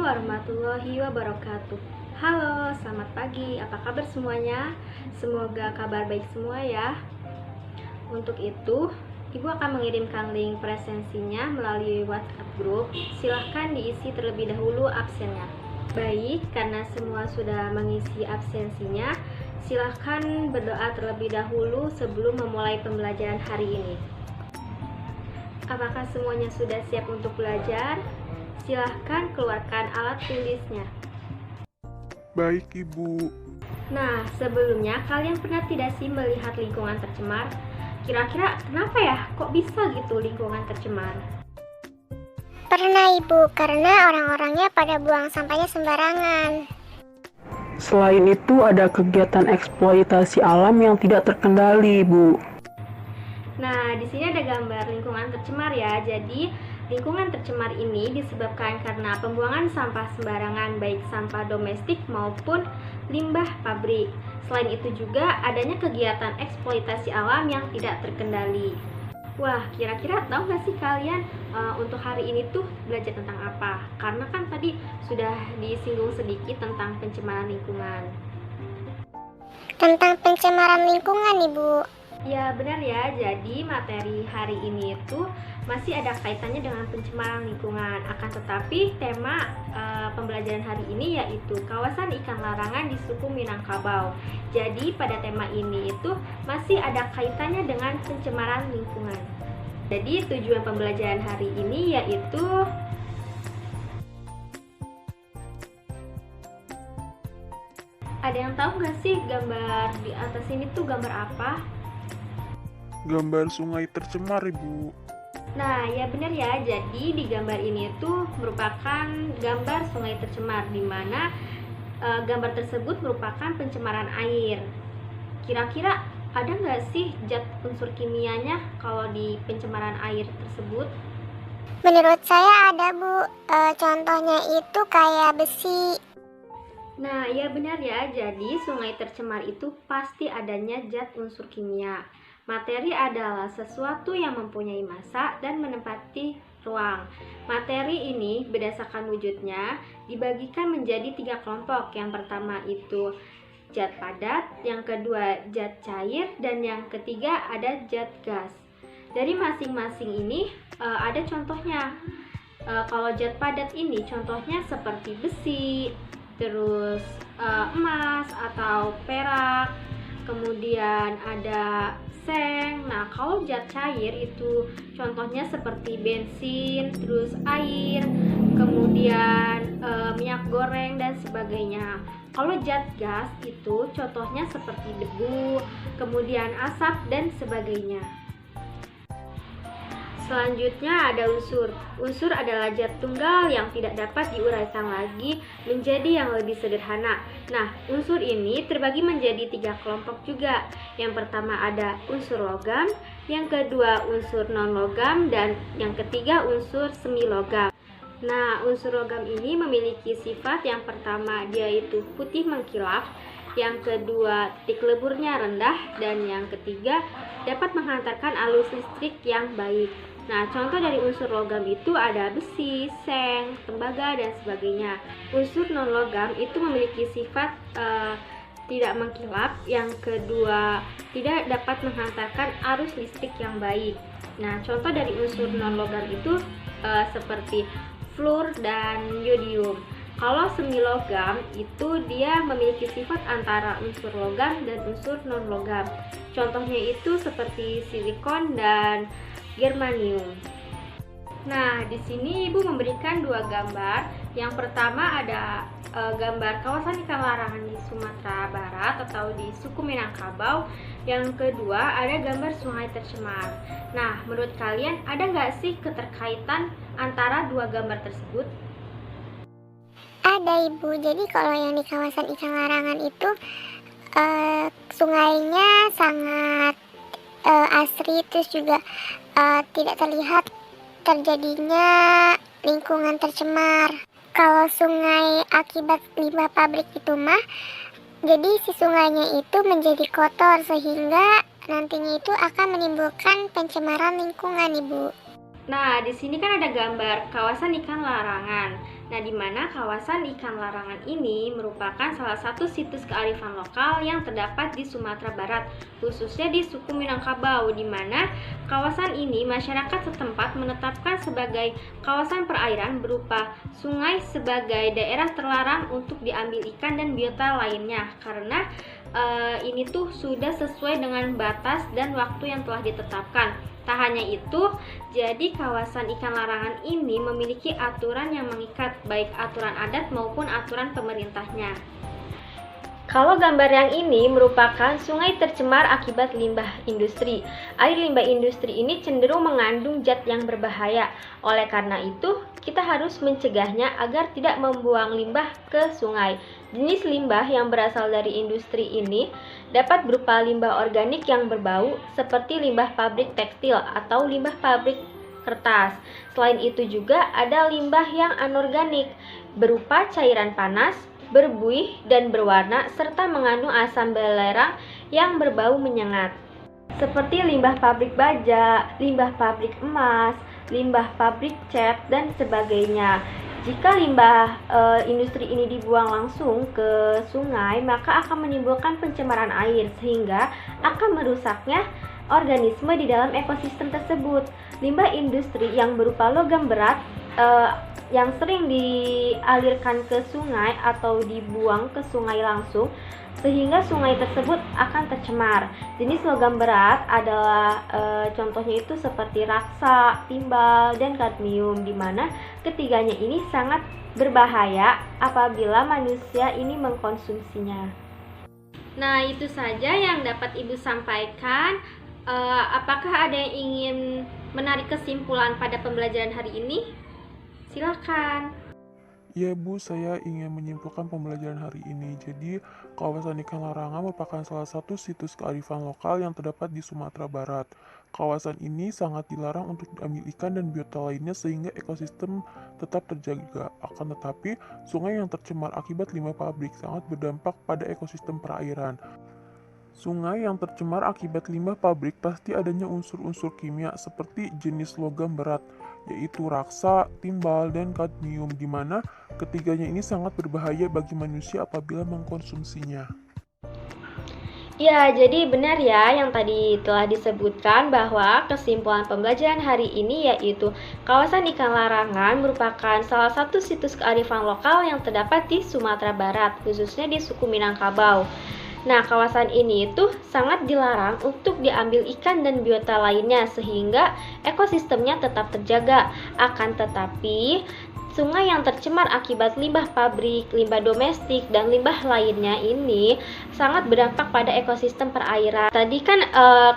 warahmatullahi wabarakatuh. Halo, selamat pagi. Apa kabar semuanya? Semoga kabar baik semua ya. Untuk itu, Ibu akan mengirimkan link presensinya melalui WhatsApp group. Silahkan diisi terlebih dahulu absennya. Baik, karena semua sudah mengisi absensinya, silahkan berdoa terlebih dahulu sebelum memulai pembelajaran hari ini. Apakah semuanya sudah siap untuk belajar? Silahkan keluarkan alat tulisnya. Baik, Ibu. Nah, sebelumnya kalian pernah tidak sih melihat lingkungan tercemar? Kira-kira kenapa ya? Kok bisa gitu lingkungan tercemar? Pernah Ibu, karena orang-orangnya pada buang sampahnya sembarangan. Selain itu ada kegiatan eksploitasi alam yang tidak terkendali, Bu. Nah, di sini ada gambar lingkungan tercemar ya. Jadi, lingkungan tercemar ini disebabkan karena pembuangan sampah sembarangan, baik sampah domestik maupun limbah pabrik. Selain itu juga adanya kegiatan eksploitasi alam yang tidak terkendali. Wah, kira-kira tahu nggak sih kalian untuk hari ini tuh belajar tentang apa? Karena kan tadi sudah disinggung sedikit tentang pencemaran lingkungan. Tentang pencemaran lingkungan, Ibu. Ya benar ya, jadi materi hari ini itu masih ada kaitannya dengan pencemaran lingkungan. Akan tetapi tema pembelajaran hari ini yaitu kawasan ikan larangan di suku Minangkabau. Jadi pada tema ini itu masih ada kaitannya dengan pencemaran lingkungan. Jadi tujuan pembelajaran hari ini yaitu ada yang tahu nggak sih gambar di atas ini tuh gambar apa? Gambar sungai tercemar, Ibu. Nah, ya benar ya. Jadi di gambar ini tuh merupakan gambar sungai tercemar, di mana gambar tersebut merupakan pencemaran air. Kira-kira ada nggak sih zat unsur kimianya kalau di pencemaran air tersebut? Menurut saya ada, Bu. Contohnya itu kayak besi. Nah, ya benar ya. Jadi sungai tercemar itu pasti adanya zat unsur kimia. Materi adalah sesuatu yang mempunyai massa dan menempati ruang. Materi ini berdasarkan wujudnya dibagikan menjadi 3 kelompok. Yang pertama itu zat padat, yang kedua zat cair, dan yang ketiga ada zat gas. Dari masing-masing ini ada contohnya. Kalau zat padat ini contohnya seperti besi, terus emas atau perak, kemudian ada seng. Nah, kalau zat cair itu contohnya seperti bensin, terus air, kemudian minyak goreng dan sebagainya. Kalau zat gas itu contohnya seperti debu, kemudian asap dan sebagainya. Selanjutnya ada unsur. Unsur adalah zat tunggal yang tidak dapat diuraikan lagi menjadi yang lebih sederhana. Nah, unsur ini terbagi menjadi 3 kelompok juga. Yang pertama ada unsur logam, yang kedua unsur non-logam, dan yang ketiga unsur semi-logam. Nah, unsur logam ini memiliki sifat yang pertama dia itu putih mengkilap, yang kedua titik leburnya rendah, dan yang ketiga dapat menghantarkan arus listrik yang baik. Nah, contoh dari unsur logam itu ada besi, seng, tembaga, dan sebagainya. Unsur non-logam itu memiliki sifat tidak mengkilap, yang kedua tidak dapat menghantarkan arus listrik yang baik. Nah, contoh dari unsur non-logam itu seperti fluor dan yodium. Kalau semi-logam itu dia memiliki sifat antara unsur logam dan unsur non-logam. Contohnya itu seperti silikon dan germanium. Nah, di sini Ibu memberikan 2 gambar. Yang pertama ada gambar kawasan ikan larangan di Sumatera Barat atau di suku Minangkabau. Yang kedua ada gambar sungai tercemar. Nah, menurut kalian ada nggak sih keterkaitan antara 2 gambar tersebut? Ada, Ibu. Jadi kalau yang di kawasan ikan larangan itu sungainya sangat asri, terus juga tidak terlihat terjadinya lingkungan tercemar. Kalau sungai akibat limbah pabrik itu mah, jadi si sungainya itu menjadi kotor sehingga nantinya itu akan menimbulkan pencemaran lingkungan, Ibu. Nah, di sini kan ada gambar kawasan ikan larangan. Nah, di mana kawasan ikan larangan ini merupakan salah satu situs kearifan lokal yang terdapat di Sumatera Barat, khususnya di suku Minangkabau, di mana kawasan ini masyarakat setempat menetapkan sebagai kawasan perairan berupa sungai sebagai daerah terlarang untuk diambil ikan dan biota lainnya, karena ini tuh sudah sesuai dengan batas dan waktu yang telah ditetapkan. Tak hanya itu, jadi kawasan ikan larangan ini memiliki aturan yang mengikat, baik aturan adat maupun aturan pemerintahnya. Kalau gambar yang ini merupakan sungai tercemar akibat limbah industri. Air limbah industri ini cenderung mengandung zat yang berbahaya. Oleh karena itu, kita harus mencegahnya agar tidak membuang limbah ke sungai. Jenis limbah yang berasal dari industri ini dapat berupa limbah organik yang berbau, seperti limbah pabrik tekstil atau limbah pabrik kertas. Selain itu juga ada limbah yang anorganik, berupa cairan panas, berbuih dan berwarna, serta mengandung asam belerang yang berbau menyengat. Seperti limbah pabrik baja, limbah pabrik emas, limbah pabrik cat, dan sebagainya. Jika limbah industri ini dibuang langsung ke sungai, maka akan menimbulkan pencemaran air sehingga akan merusaknya organisme di dalam ekosistem tersebut. Limbah industri yang berupa logam berat yang sering dialirkan ke sungai atau dibuang ke sungai langsung, sehingga sungai tersebut akan tercemar. Jenis logam berat adalah contohnya itu seperti raksa, timbal, dan kadmium, di mana ketiganya ini sangat berbahaya apabila manusia ini mengkonsumsinya. Nah, itu saja yang dapat Ibu sampaikan. Apakah ada yang ingin menarik kesimpulan pada pembelajaran hari ini? Silakan. Ya Bu, saya ingin menyimpulkan pembelajaran hari ini. Jadi, kawasan ikan larangan merupakan salah satu situs kearifan lokal yang terdapat di Sumatera Barat. Kawasan ini sangat dilarang untuk diambil ikan dan biota lainnya sehingga ekosistem tetap terjaga. Akan tetapi, sungai yang tercemar akibat limbah pabrik sangat berdampak pada ekosistem perairan. Sungai yang tercemar akibat limbah pabrik pasti adanya unsur-unsur kimia seperti jenis logam berat, yaitu raksa, timbal, dan kadmium, di mana ketiganya ini sangat berbahaya bagi manusia apabila mengkonsumsinya. Ya, jadi benar ya yang tadi telah disebutkan bahwa kesimpulan pembelajaran hari ini yaitu kawasan ikan larangan merupakan salah satu situs kearifan lokal yang terdapat di Sumatera Barat, khususnya di suku Minangkabau. Nah, kawasan ini tuh sangat dilarang untuk diambil ikan dan biota lainnya sehingga ekosistemnya tetap terjaga. Akan tetapi, sungai yang tercemar akibat limbah pabrik, limbah domestik, dan limbah lainnya ini sangat berdampak pada ekosistem perairan. Tadi kan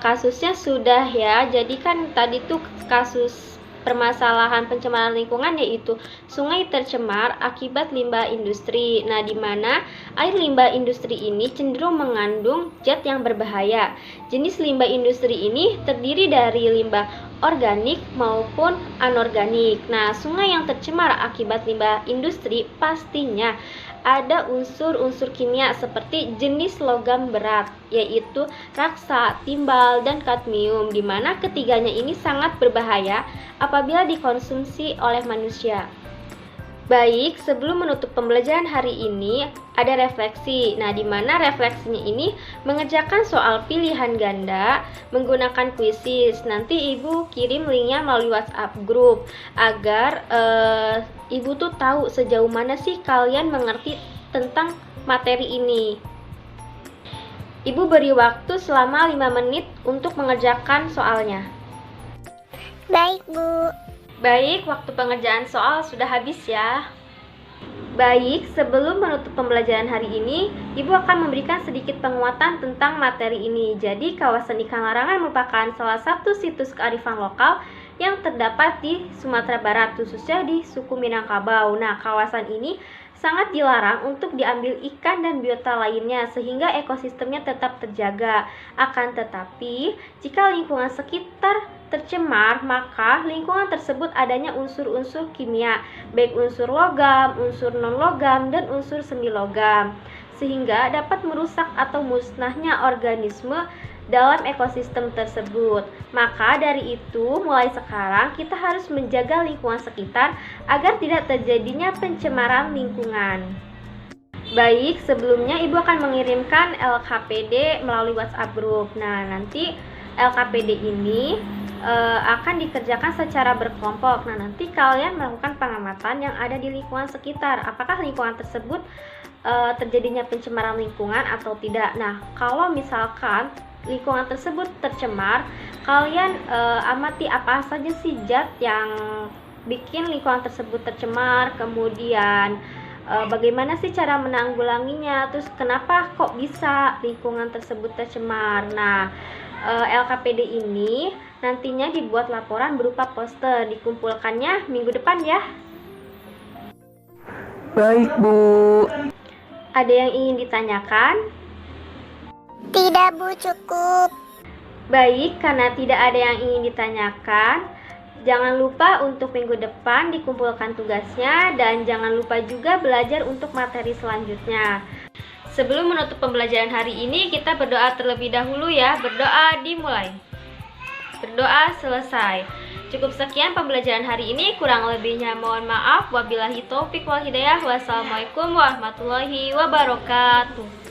kasusnya sudah ya, jadi kan tadi tuh kasus permasalahan pencemaran lingkungan yaitu sungai tercemar akibat limbah industri. Nah, di mana air limbah industri ini cenderung mengandung zat yang berbahaya. Jenis limbah industri ini terdiri dari limbah organik maupun anorganik. Nah, sungai yang tercemar akibat limbah industri pastinya ada unsur-unsur kimia seperti jenis logam berat, yaitu raksa, timbal, dan kadmium, di mana ketiganya ini sangat berbahaya apabila dikonsumsi oleh manusia. Baik, sebelum menutup pembelajaran hari ini, ada refleksi. Nah, di mana refleksinya ini mengerjakan soal pilihan ganda menggunakan kuisis. Nanti Ibu kirim linknya melalui WhatsApp group agar Ibu tuh tahu sejauh mana sih kalian mengerti tentang materi ini. Ibu beri waktu selama 5 menit untuk mengerjakan soalnya. Baik, Bu. Baik, waktu pengerjaan soal sudah habis ya. Baik, sebelum menutup pembelajaran hari ini, Ibu akan memberikan sedikit penguatan tentang materi ini. Jadi, kawasan ikan larangan merupakan salah satu situs kearifan lokal yang terdapat di Sumatera Barat, khususnya di suku Minangkabau. Nah, kawasan ini sangat dilarang untuk diambil ikan dan biota lainnya sehingga ekosistemnya tetap terjaga. Akan tetapi, jika lingkungan sekitar tercemar, maka lingkungan tersebut adanya unsur-unsur kimia, baik unsur logam, unsur non-logam, dan unsur semi logam, sehingga dapat merusak atau musnahnya organisme dalam ekosistem tersebut. Maka dari itu, mulai sekarang kita harus menjaga lingkungan sekitar agar tidak terjadinya pencemaran lingkungan. Baik, sebelumnya Ibu akan mengirimkan LKPD melalui WhatsApp group. Nah, nanti LKPD ini akan dikerjakan secara berkelompok. Nah, nanti kalian melakukan pengamatan yang ada di lingkungan sekitar. Apakah lingkungan tersebut terjadinya pencemaran lingkungan atau tidak. Nah, kalau misalkan lingkungan tersebut tercemar, kalian amati apa saja sih zat yang bikin lingkungan tersebut tercemar, kemudian bagaimana sih cara menanggulanginya, terus kenapa kok bisa lingkungan tersebut tercemar. Nah, LKPD ini nantinya dibuat laporan berupa poster, dikumpulkannya minggu depan ya. Baik, Bu. Ada yang ingin ditanyakan? Tidak, Bu, cukup. Baik, karena tidak ada yang ingin ditanyakan, jangan lupa untuk minggu depan dikumpulkan tugasnya dan jangan lupa juga belajar untuk materi selanjutnya. Sebelum menutup pembelajaran hari ini, kita berdoa terlebih dahulu ya. Berdoa dimulai. Berdoa selesai. Cukup sekian pembelajaran hari ini, kurang lebihnya mohon maaf. Wabillahi taufik wal hidayah. Wassalamualaikum warahmatullahi wabarakatuh.